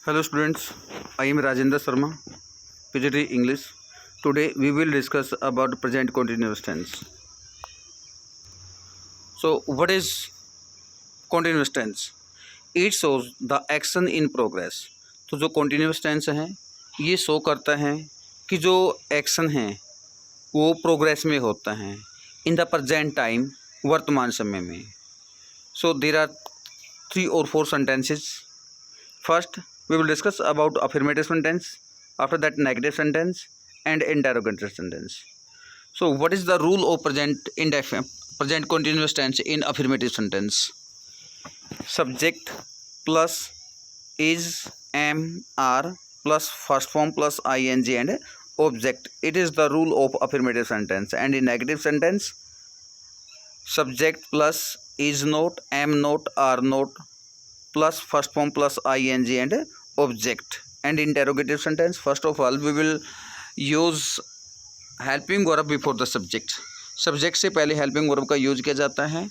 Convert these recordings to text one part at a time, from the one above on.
Hello students, I am Rajendra Sharma, PGT English. Today we will discuss about present continuous tense. So what is continuous tense? It shows the action in progress. तो जो continuous tense है ये show करता है कि जो action है वो प्रोग्रेस में होता है इन द प्रेजेंट टाइम, वर्तमान समय में. So there are 3 or 4 sentences. First, we will discuss about affirmative sentence, after that negative sentence and interrogative sentence. So what is the rule of present continuous tense in affirmative sentence? Subject plus is, am, are plus first form plus ing and object. It is the rule of affirmative sentence. And in negative sentence, subject plus is not, am not, are not plus first form plus ing and object. And interrogative sentence, first of all we will use helping verb before the subject. Subject से पहले helping verb का use किया जाता है.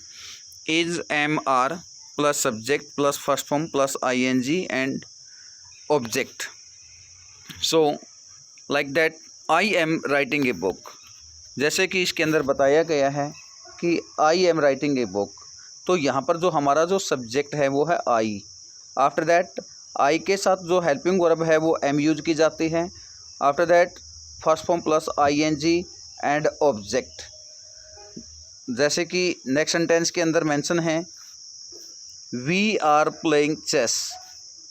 Is, am, are plus subject plus first form plus ing and object. So like that, I am writing a book. जैसे कि इसके अंदर बताया गया है कि I am writing a book, तो यहाँ पर जो हमारा जो सब्जेक्ट है वो है आई. आफ्टर दैट आई के साथ जो हेल्पिंग वर्ब है वो एम यूज की जाती है. After that first form plus ing and object. जैसे कि नेक्स्ट सेंटेंस के अंदर मेंशन है वी आर प्लेइंग चेस.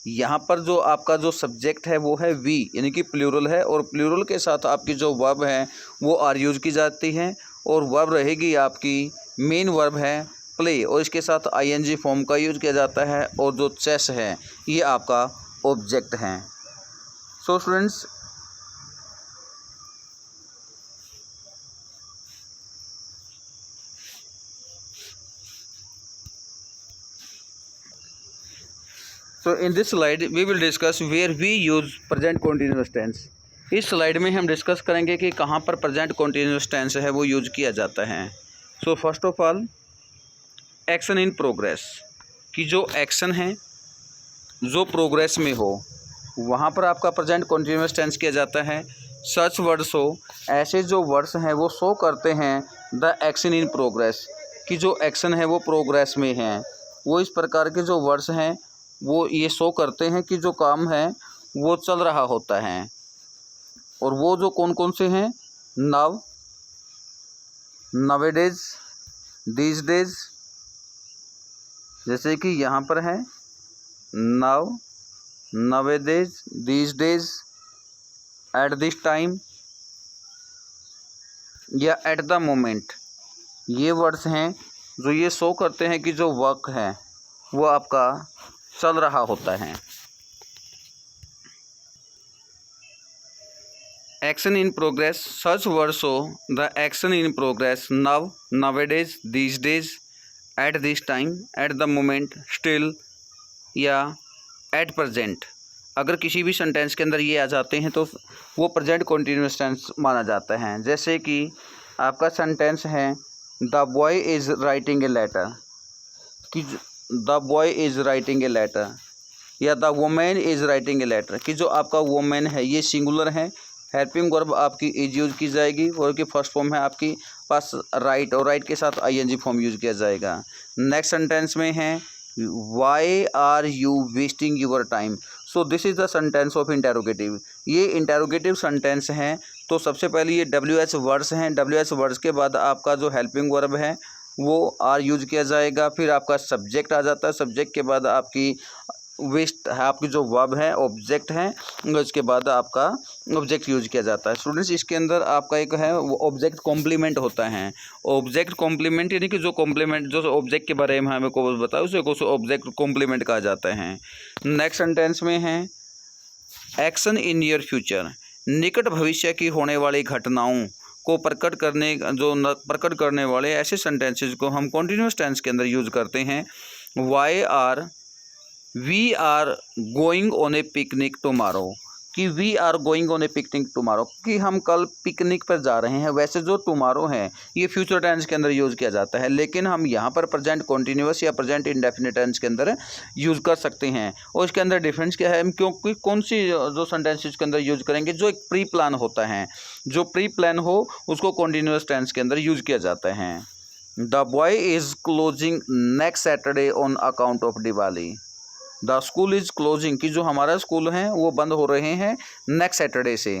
यहाँ पर जो आपका जो सब्जेक्ट है वो है वी, यानी कि प्लूरल है, और प्लूरल के साथ आपकी जो वर्ब है वो आर यूज की जाती है, और वर्ब रहेगी आपकी मेन वर्ब है प्ले, और इसके साथ ing फॉर्म का यूज किया जाता है, और जो चेस है ये आपका ऑब्जेक्ट है. So students, so in this slide we will discuss where we use present continuous tense. इस स्लाइड में हम डिस्कस करेंगे कि कहाँ पर प्रेजेंट कॉन्टीन्यूस टेंस है वो यूज किया जाता है. So first of all, action in progress, कि जो एक्शन है जो प्रोग्रेस में हो वहाँ पर आपका प्रेजेंट कॉन्टीन्यूस टेंस किया जाता है. सच वर्ड्स हो, ऐसे जो वर्ड्स हैं वो शो करते हैं द एक्शन इन प्रोग्रेस, कि जो एक्शन है वो प्रोग्रेस में है. वो इस प्रकार के जो वर्ड्स हैं वो ये शो करते हैं कि जो काम है वो चल रहा होता है. और वो जो कौन कौन से हैं, नाउ, नवेडेज, दीज डेज. जैसे कि यहाँ पर है now, nowadays, these days, at this time या एट द मोमेंट. ये वर्ड्स हैं जो ये शो करते हैं कि जो वर्क है वो आपका चल रहा होता है. Action in progress, such words show the action in progress now, nowadays, these days, at this time, at the moment, still या एट प्रेजेंट. अगर किसी भी सेंटेंस के अंदर ये आ जाते हैं तो वो प्रेजेंट कॉन्टीन्यूअस टेंस माना जाता है. जैसे कि आपका सेंटेंस है the boy is writing a letter, कि the boy is writing a letter, या the women is writing a letter, कि जो आपका वुमेन है ये सिंगुलर है, हेल्पिंग वर्ब आपकी इज यूज की जाएगी, और की फर्स्ट फॉर्म है आपकी पास राइट, और राइट के साथ ing फॉर्म यूज किया जाएगा. नेक्स्ट सेंटेंस में है why are you wasting your time. So this is the sentence of interrogative. ये इंटेरोगेटिव सेंटेंस हैं. तो सबसे पहले ये WH वर्ड्स हैं. WH वर्ड्स के बाद आपका जो हेल्पिंग वर्ब है वो आर यूज किया जाएगा. फिर आपका सब्जेक्ट आ जाता है. सब्जेक्ट के बाद आपकी वेस्ट है, आपकी जो वर्ब है ऑब्जेक्ट है, उसके बाद आपका ऑब्जेक्ट यूज किया जाता है. स्टूडेंट्स, इसके अंदर आपका एक है वो ऑब्जेक्ट कॉम्प्लीमेंट होता है. ऑब्जेक्ट कॉम्प्लीमेंट यानी कि जो कॉम्प्लीमेंट जो ऑब्जेक्ट के बारे में हमें को बताया उसे को ऑब्जेक्ट कॉम्प्लीमेंट कहा जाता है. नेक्स्ट सेंटेंस में है एक्शन इन योर फ्यूचर, निकट भविष्य की होने वाली घटनाओं को प्रकट करने वाले ऐसे सेंटेंसेस को हम कॉन्टीन्यूअस टेंस के अंदर यूज करते हैं. We are going on a picnic tomorrow, कि we are going on a picnic tomorrow, कि हम कल पिकनिक पर जा रहे हैं। वैसे जो टुमारो है ये फ्यूचर टेंस के अंदर यूज़ किया जाता है, लेकिन हम यहाँ पर प्रेजेंट कॉन्टीन्यूअस या प्रेजेंट इंडेफिनिट टेंस के अंदर यूज़ कर सकते हैं। और इसके अंदर डिफरेंस क्या है, हम क्योंकि कौन सी जो सेंटेंस इसके अंदर यूज़ करेंगे, जो एक प्री प्लान होता है, जो प्री प्लान हो उसको कॉन्टीन्यूअस टेंस के अंदर यूज़ किया जाता है। The boy is closing next Saturday on account of Diwali. The school is closing, कि जो हमारा स्कूल है वो बंद हो रहे हैं नेक्स्ट सैटरडे से,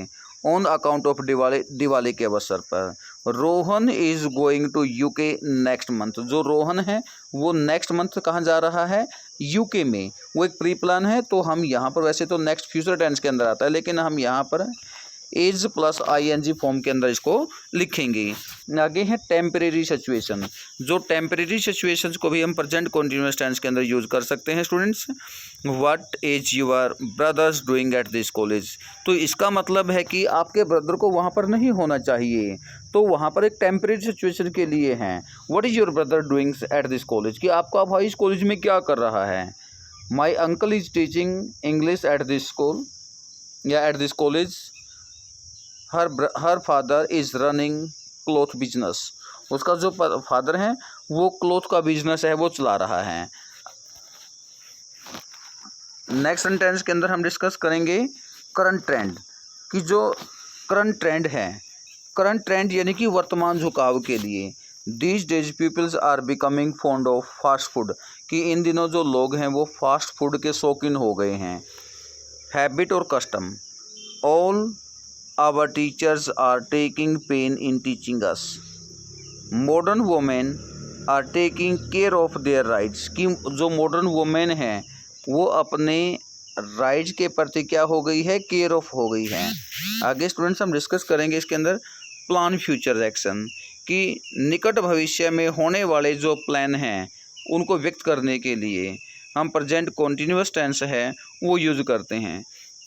ऑन अकाउंट ऑफ दिवाली के अवसर पर। Rohan is going to UK next month, जो रोहन है वो नेक्स्ट मंथ कहाँ जा रहा है, यूके में। वो एक प्री प्लान है, तो हम यहाँ पर वैसे तो नेक्स्ट फ्यूचर टेंस के अंदर आता है, लेकिन हम यहाँ पर इज प्लस ING फॉर्म के अंदर इसको लिखेंगे। आगे है टेम्परेरी सिचुएशन, जो टेम्परेरी सिचुएशंस को भी हम प्रेजेंट कॉन्टीन्यूअस टेंस के अंदर यूज कर सकते हैं students. What is your brothers doing at this college, तो इसका मतलब है कि आपके ब्रदर को वहाँ पर नहीं होना चाहिए, तो वहाँ पर एक टेम्परेरी सिचुएशन के लिए है। What is your brother doing at this college, कि आपका भाई इस कॉलेज में क्या कर रहा है। My uncle is teaching English at this school या at this college. Her father is running cloth business, उसका जो फादर है वो क्लॉथ का बिजनेस है वो चला रहा है। नेक्स्ट सेंटेंस के अंदर हम डिस्कस करेंगे करंट ट्रेंड, कि जो करंट ट्रेंड है, करंट ट्रेंड यानी कि वर्तमान झुकाव के लिए। These days peoples are becoming fond of fast food, कि इन दिनों जो लोग हैं वो फास्ट फूड के शौकीन हो गए हैं। हैबिट और custom, all our teachers are taking pain in teaching us. Modern women are taking care of their rights, कि जो मॉडर्न वुमेन हैं वो अपने राइट्स के प्रति क्या हो गई है, केयर ऑफ हो गई है। आगे स्टूडेंट्स हम डिस्कस करेंगे इसके अंदर प्लान फ्यूचर एक्शन, कि निकट भविष्य में होने वाले जो प्लान हैं उनको व्यक्त करने के लिए हम प्रेजेंट कॉन्टीन्यूअस टेंस है वो यूज़ करते हैं।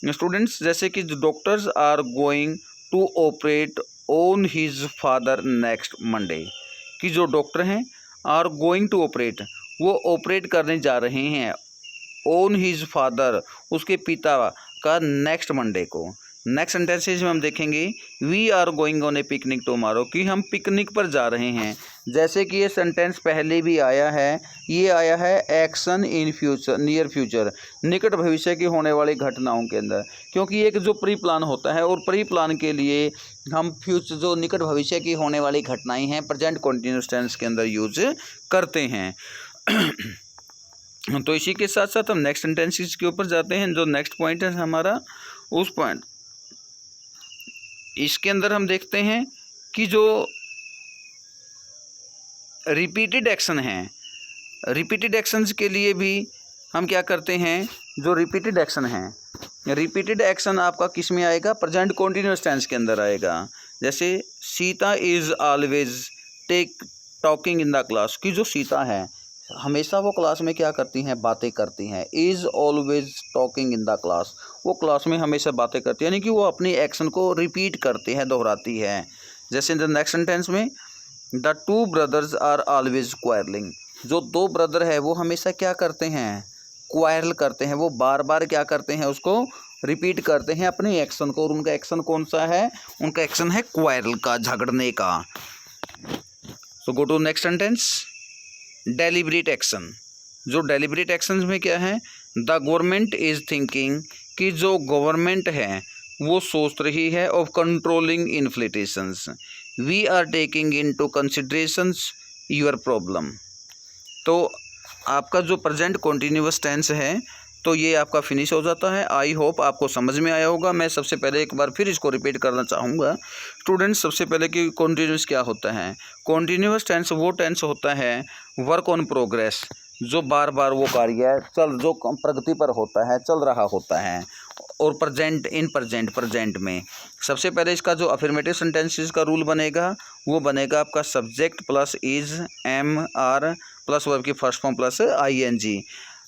स्टूडेंट्स जैसे कि doctors are going to operate on his father next Monday, कि जो डॉक्टर हैं आर गोइंग टू ऑपरेट, वो ऑपरेट करने जा रहे हैं ऑन हिज फादर, उसके पिता का नेक्स्ट मंडे को। नेक्स्ट सेंटेंसेज में हम देखेंगे we are going on a picnic tomorrow, कि हम पिकनिक पर जा रहे हैं। जैसे कि ये सेंटेंस पहले भी आया है, ये आया है action in future, near future, निकट भविष्य की होने वाली घटनाओं के अंदर, क्योंकि एक जो प्री प्लान होता है और प्री प्लान के लिए हम फ्यूचर जो निकट भविष्य की होने वाली घटनाएं हैं प्रेजेंट कॉन्टीन्यूअस टेंस के अंदर यूज करते हैं। तो इसी के साथ साथ हम नेक्स्ट सेंटेंसेस के ऊपर जाते हैं। जो नेक्स्ट पॉइंट है हमारा, उस पॉइंट इसके अंदर हम देखते हैं कि जो रिपीटेड एक्शन हैं, रिपीटेड एक्शंस के लिए भी हम क्या करते हैं, जो रिपीटेड एक्शन हैं, रिपीटेड एक्शन आपका किस में आएगा, प्रेजेंट कॉन्टीन्यूअस टेंस के अंदर आएगा। जैसे Sita is always talking in the class, कि जो सीता है हमेशा वो क्लास में क्या करती हैं, बातें करती हैं। Is always talking in the class, वो क्लास में हमेशा बातें करती है, यानी कि वो अपनी एक्शन को रिपीट करती है, दोहराती है। जैसे इन द नेक्स्ट सेंटेंस में the two brothers are always quarrelling, जो दो ब्रदर है वो हमेशा क्या करते हैं, क्वारल करते हैं, वो बार बार क्या करते हैं, उसको रिपीट करते हैं अपने एक्शन को। और उनका एक्शन कौन सा है, उनका एक्शन है क्वारल का, झगड़ने का। So go to next sentence deliberate action. जो डेलिब्रेट एक्शन में क्या है, द गवर्नमेंट इज़ थिंकिंग, कि जो गवर्नमेंट है वो सोच रही है of controlling inflations. We are taking into considerations your problem. तो आपका जो प्रेजेंट कॉन्टीन्यूअस टेंस है तो ये आपका फिनिश हो जाता है। आई होप आपको समझ में आया होगा। मैं सबसे पहले एक बार फिर इसको रिपीट करना चाहूँगा स्टूडेंट्स। सबसे पहले कि कॉन्टीन्यूअस क्या होता है। कॉन्टीन्यूअस टेंस वो टेंस होता है वर्क ऑन प्रोग्रेस, जो बार बार वो कार्य जो प्रगति पर होता है, चल रहा होता है। और प्रेजेंट में सबसे पहले इसका जो अफर्मेटिव सेंटेंसेस का रूल बनेगा वो बनेगा आपका subject plus is, am, are plus verb की first form plus ING।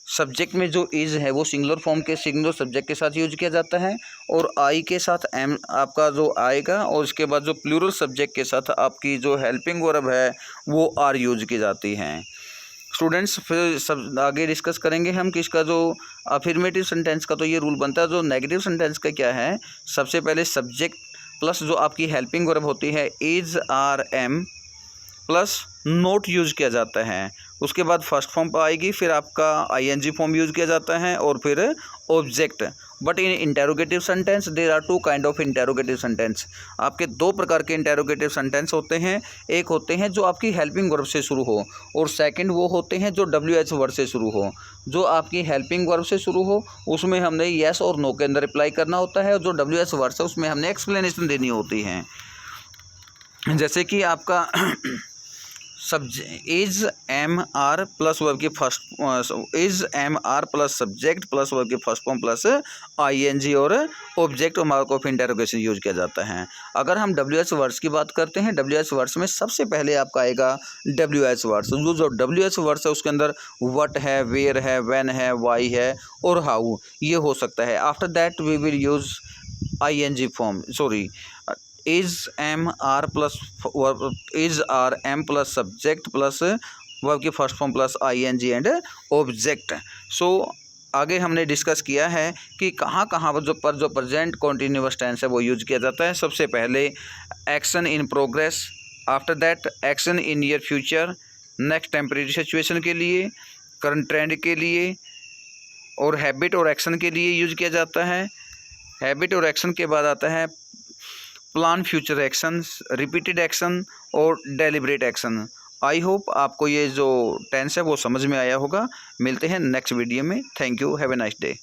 Subject में जो इज़ है वो सिंगुलर फॉर्म के सिंगुलर सब्जेक्ट के साथ यूज किया जाता है, और आई के साथ एम आपका जो आएगा, और उसके बाद जो प्लूरल सब्जेक्ट के साथ आपकी जो हेल्पिंग वर्ब है वो आर यूज की जाती है। स्टूडेंट्स फिर सब आगे डिस्कस करेंगे हम कि इसका जो अफर्मेटिव सेंटेंस का तो ये रूल बनता है। जो नेगेटिव सेंटेंस का क्या है, सबसे पहले सब्जेक्ट प्लस जो आपकी हेल्पिंग वर्ब होती है is are am plus not use किया जाता है। उसके बाद फर्स्ट फॉर्म पर आएगी, फिर आपका आईएनजी फॉर्म यूज किया जाता है और फिर object. But in interrogative sentence there are two kind of interrogative sentence. आपके दो प्रकार के इंटेरोगेटिव सेंटेंस होते हैं। एक होते हैं जो आपकी हेल्पिंग वर्ब से शुरू हो, और सेकंड वो होते हैं जो WH वर्ड से शुरू हो। जो आपकी हेल्पिंग वर्ब से शुरू हो उसमें हमने येस और नो के अंदर रिप्लाई करना होता है, और जो WH वर्ड है उसमें हमने एक्सप्लेनेशन देनी होती है। जैसे कि आपका is am are plus verb की first is am are plus subject plus verb की फर्स्ट फॉर्म प्लस आईएनजी और ऑब्जेक्ट और मार्क ऑफ इंटरोगेशन यूज किया जाता है। अगर हम WH वर्ड्स की बात करते हैं, WH वर्ड्स में सबसे पहले आपका आएगा WH वर्ड्स। जो WH वर्ड्स है उसके अंदर व्हाट है, वेयर है, व्हेन है, वाई है और हाउ ये हो सकता है। After that we will use ING form, sorry is am are plus is are am plus subject plus verb की first form plus ING and object. So आगे हमने डिस्कस किया है कि कहाँ कहाँ पर जो प्रेजेंट कॉन्टिन्यूअस टेंस है वो यूज किया जाता है। सबसे पहले action in progress, after that action in near future, next temporary situation के लिए, करंट ट्रेंड के लिए, और हैबिट और एक्शन के लिए यूज किया जाता है। हैबिट और एक्शन के बाद आता है plan future actions, repeated action और डेलिब्रेट एक्शन। आई होप आपको ये जो टेंस है वो समझ में आया होगा। मिलते हैं नेक्स्ट वीडियो में। Thank you, have a nice day.